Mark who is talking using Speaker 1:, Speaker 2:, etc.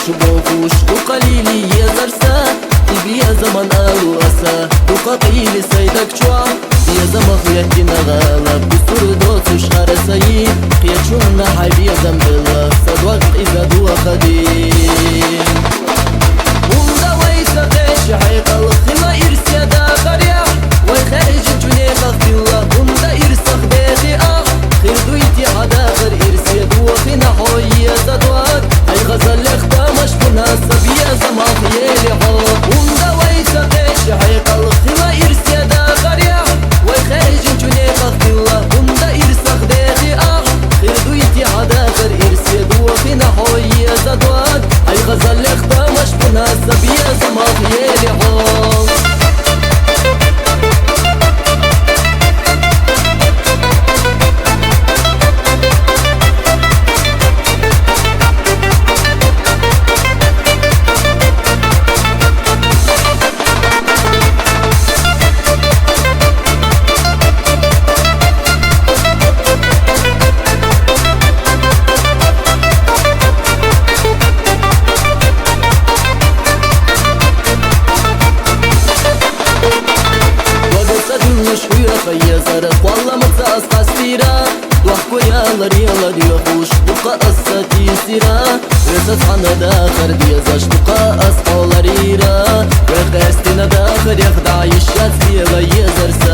Speaker 1: شبوكوش وقليلي يزرسا يا زمان قالوا أسا وقطيلي سيدك شوع يا زمان خياتي نغالب بسور دوت وشغار سيد خياتشونا حيبي يا زنب الله صد وقت إذا دوا خديم ومدا ويسا غيش حيق الخلا إرسيا دا غريع ويخارج الجنيه مغفي الله ومدا إرسخ بيخي خير دويتي عدا غير إرسيا دوا خينا حوية زدوات أي غزل اختامش مناسب يا زمان خيالي حوق ومدا ويسا غيش حيق الخلا إرسيا دا غريع ويخارج الجنيه مغفي الله ومدا إرسخ بيخي خير دويتي عدا غير إرسيا دوا خينا حوية زدوات أي غزل اختامش مناسب يا زمان خيالي حوق يا زرق والله متساس قصيرة وحكو يالر يخوش بقى قصتي سيرة رسس حنا داخر ديزاش بقى أسقال ريرة ويخدستنا داخر يخدع يشات فيها يزرسا